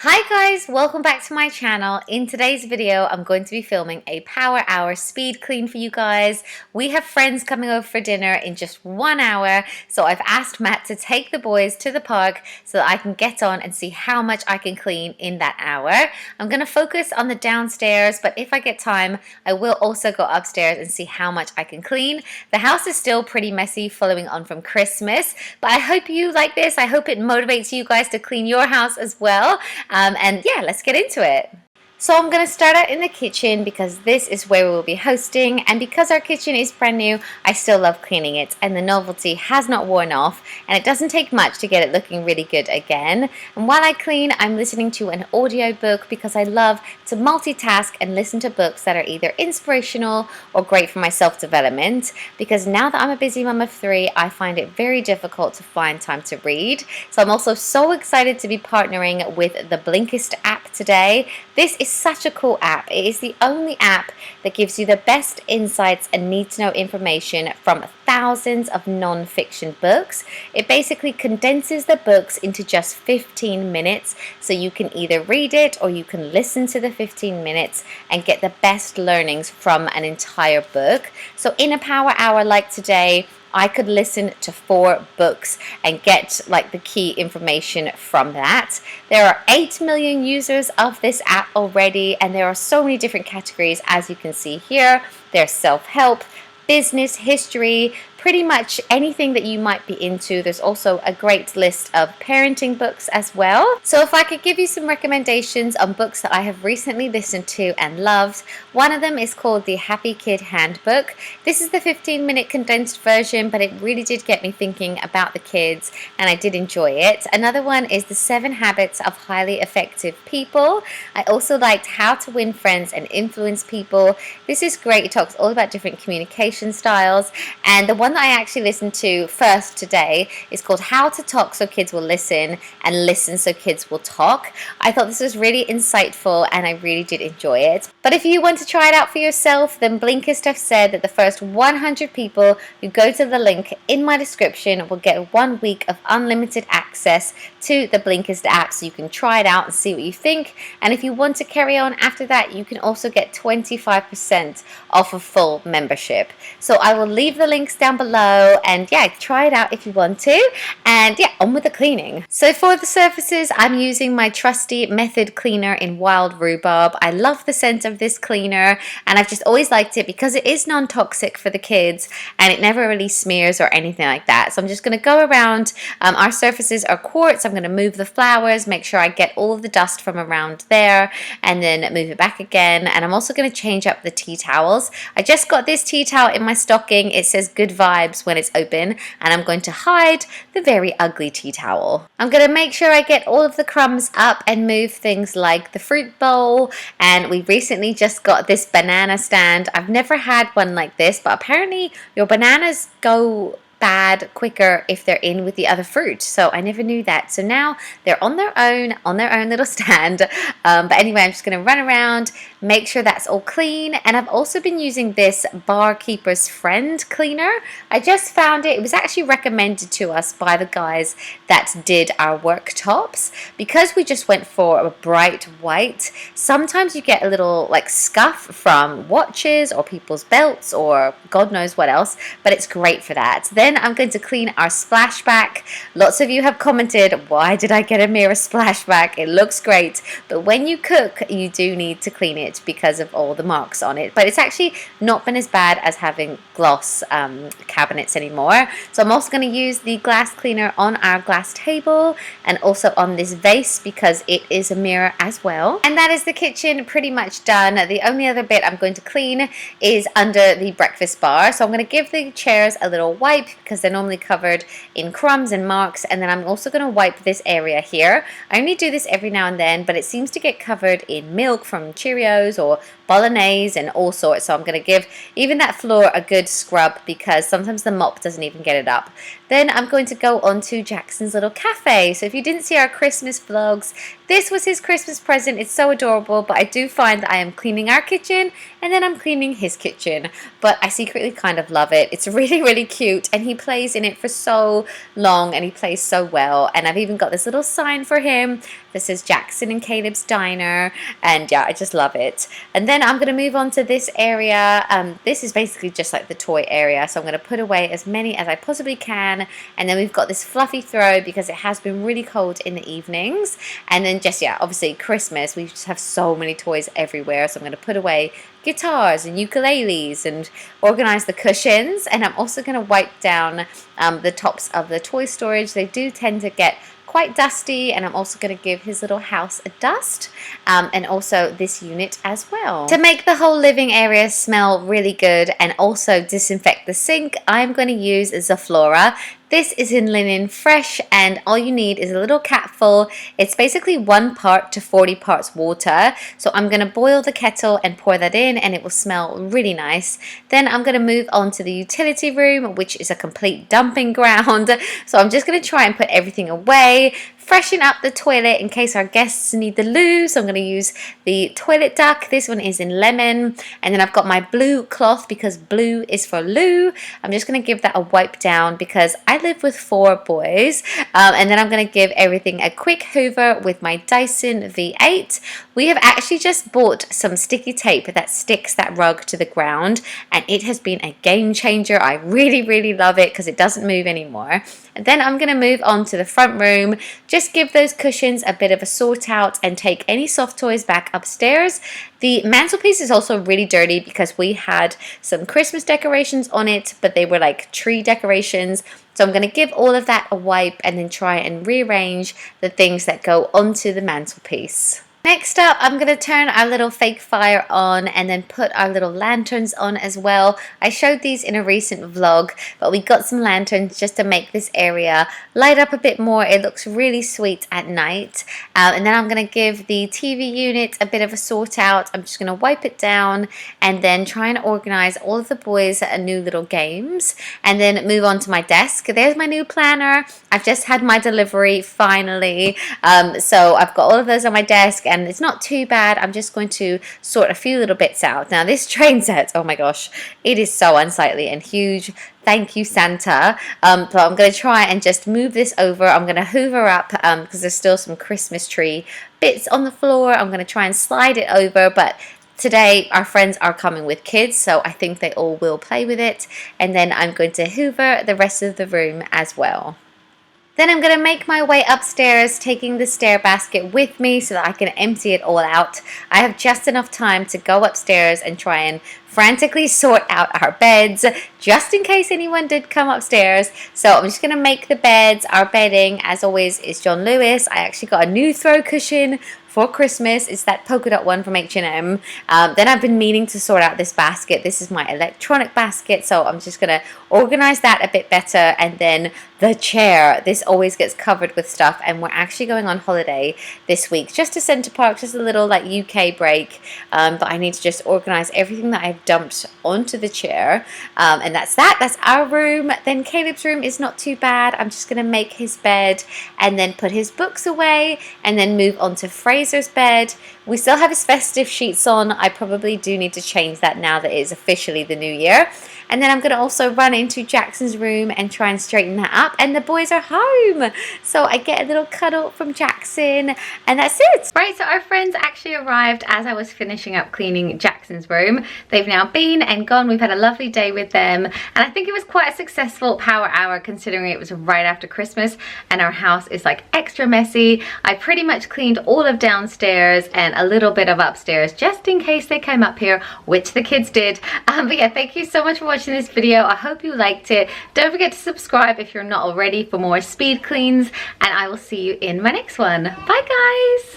Hi guys, welcome back to my channel. In today's video, I'm going to be filming a power hour speed clean for you guys. We have friends coming over for dinner in just 1 hour, so I've asked Matt to take the boys to the park so that I can get on and see how much I can clean in that hour. I'm going to focus on the downstairs, but if I get time, I will also go upstairs and see how much I can clean. The house is still pretty messy following on from Christmas, but I hope you like this. I hope it motivates you guys to clean your house as well. And yeah, let's get into it. So I'm going to start out in the kitchen because this is where we will be hosting, and because our kitchen is brand new, I still love cleaning it and the novelty has not worn off, and it doesn't take much to get it looking really good again. And while I clean, I'm listening to an audio book because I love to multitask and listen to books that are either inspirational or great for my self-development, because now that I'm a busy mum of 3, I find it very difficult to find time to read. So I'm also so excited to be partnering with the Blinkist app today. This is such a cool app. It is the only app that gives you the best insights and need-to-know information from thousands of non-fiction books. It basically condenses the books into just 15 minutes, so you can either read it or you can listen to the 15 minutes and get the best learnings from an entire book. So in a power hour like today, I could listen to 4 books and get like the key information from that. There are 8 million users of this app already, and there are so many different categories as you can see here. There's self-help, business, history, pretty much anything that you might be into. There's also a great list of parenting books as well. So if I could give you some recommendations on books that I have recently listened to and loved, one of them is called The Happy Kid Handbook. This is the 15-minute condensed version, but it really did get me thinking about the kids and I did enjoy it. Another one is The 7 Habits of Highly Effective People. I also liked How to Win Friends and Influence People. This is great. It talks all about different communication styles, and the one that I actually listened to first today is called How to Talk So Kids Will Listen and Listen So Kids Will Talk. I thought this was really insightful and I really did enjoy it. But if you want to try it out for yourself, then Blinkist have said that the first 100 people who go to the link in my description will get 1 week of unlimited access to the Blinkist app, so you can try it out and see what you think. And if you want to carry on after that, you can also get 25% off a full membership. So I will leave the links down below, and yeah, try it out if you want to. And yeah, on with the cleaning. So for the surfaces, I'm using my trusty Method cleaner in Wild Rhubarb. I love the scent of this cleaner, and I've just always liked it because it is non-toxic for the kids and it never really smears or anything like that. So I'm just going to go around. Our surfaces are quartz. I'm going to move the flowers, make sure I get all of the dust from around there, and then move it back again. And I'm also going to change up the tea towels. I just got this tea towel in my stocking. It says Good Vibes when it's open, and I'm going to hide the very ugly tea towel. I'm going to make sure I get all of the crumbs up and move things like the fruit bowl, and we recently just got this banana stand. I've never had one like this, but apparently your bananas go bad quicker if they're in with the other fruit, so I never knew that. So now they're on their own little stand. But anyway, I'm just going to run around, make sure that's all clean. And I've also been using this Barkeeper's Friend cleaner. I just found it. It was actually recommended to us by the guys that did our worktops. Because we just went for a bright white, sometimes you get a little like scuff from watches or people's belts or God knows what else, but it's great for that. Then I'm going to clean our splashback. Lots of you have commented, why did I get a mirror splashback? It looks great, but when you cook, you do need to clean it because of all the marks on it. But it's actually not been as bad as having gloss cabinets anymore. So I'm also going to use the glass cleaner on our glass table and also on this vase because it is a mirror as well. And that is the kitchen pretty much done. The only other bit I'm going to clean is under the breakfast bar. So I'm going to give the chairs a little wipe because they're normally covered in crumbs and marks, and then I'm also going to wipe this area here. I only do this every now and then, but it seems to get covered in milk from Cheerios or bolognese and all sorts, so I'm going to give even that floor a good scrub because sometimes the mop doesn't even get it up. Then I'm going to go on to Jackson's little cafe. So if you didn't see our Christmas vlogs, this was his Christmas present. It's so adorable, but I do find that I am cleaning our kitchen and then I'm cleaning his kitchen. But I secretly kind of love it. It's really, really cute, and he plays in it for so long and he plays so well. And I've even got this little sign for him that says Jackson and Caleb's Diner, and yeah, I just love it. And then I'm going to move on to this area. This is basically just like the toy area, so I'm going to put away as many as I possibly can. And then we've got this fluffy throw because it has been really cold in the evenings. And then just, yeah, obviously Christmas, we just have so many toys everywhere, so I'm going to put away guitars and ukuleles and organize the cushions. And I'm also going to wipe down the tops of the toy storage. They do tend to get quite dusty, and I'm also going to give his little house a dust, and also this unit as well. To make the whole living area smell really good and also disinfect the sink, I'm going to use Zaflora. This is in linen fresh, and all you need is a little capful. It's basically 1 part to 40 parts water. So I'm going to boil the kettle and pour that in, and it will smell really nice. Then I'm going to move on to the utility room, which is a complete dumping ground. So I'm just going to try and put everything away, freshen up the toilet in case our guests need the loo. So I'm going to use the toilet duck. This one is in lemon. And then I've got my blue cloth because blue is for loo. I'm just going to give that a wipe down because I live with 4 boys. And then I'm going to give everything a quick hoover with my Dyson V8. We have actually just bought some sticky tape that sticks that rug to the ground, and it has been a game changer. I really, really love it because it doesn't move anymore. And then I'm going to move on to the front room. Just give those cushions a bit of a sort out and take any soft toys back upstairs. The mantelpiece is also really dirty because we had some Christmas decorations on it, but they were like tree decorations. So I'm going to give all of that a wipe and then try and rearrange the things that go onto the mantelpiece. Next up, I'm going to turn our little fake fire on and then put our little lanterns on as well. I showed these in a recent vlog, but we got some lanterns just to make this area light up a bit more. It looks really sweet at night. And then I'm going to give the TV unit a bit of a sort out. I'm just going to wipe it down and then try and organize all of the boys' new little games, and then move on to my desk. There's my new planner. I've just had my delivery finally. So I've got all of those on my desk, and it's not too bad. I'm just going to sort a few little bits out. Now this train set, oh my gosh, it is so unsightly and huge. Thank you, Santa. So I'm going to try and just move this over. I'm going to hoover up because there's still some Christmas tree bits on the floor. I'm going to try and slide it over, but today our friends are coming with kids, so I think they all will play with it. And then I'm going to hoover the rest of the room as well. Then I'm going to make my way upstairs, taking the stair basket with me so that I can empty it all out. I have just enough time to go upstairs and try and frantically sort out our beds, just in case anyone did come upstairs. So I'm just going to make the beds. Our bedding, as always, is John Lewis. I actually got a new throw cushion for Christmas. It's that polka dot one from H&M. Then I've been meaning to sort out this basket. This is my electronic basket, so I'm just going to organize that a bit better. And then the chair. This always gets covered with stuff, and we're actually going on holiday this week just to Centre Park, just a little like UK break. But I need to just organize everything that I've dumped onto the chair. And that's that. That's our room. Then Caleb's room is not too bad. I'm just going to make his bed and then put his books away and then move on to Fraser's bed. We still have his festive sheets on. I probably do need to change that now that it is officially the new year. And then I'm going to also run into Jackson's room and try and straighten that up. And the boys are home. So I get a little cuddle from Jackson. And that's it. Right, so our friends actually arrived as I was finishing up cleaning Jackson's room. They've now been and gone. We've had a lovely day with them. And I think it was quite a successful power hour considering it was right after Christmas. And our house is like extra messy. I pretty much cleaned all of downstairs and a little bit of upstairs just in case they came up here, which the kids did. But yeah, thank you so much for watching this video. I hope you liked it. Don't forget to subscribe if you're not already for more speed cleans, and I will see you in my next one. Bye guys.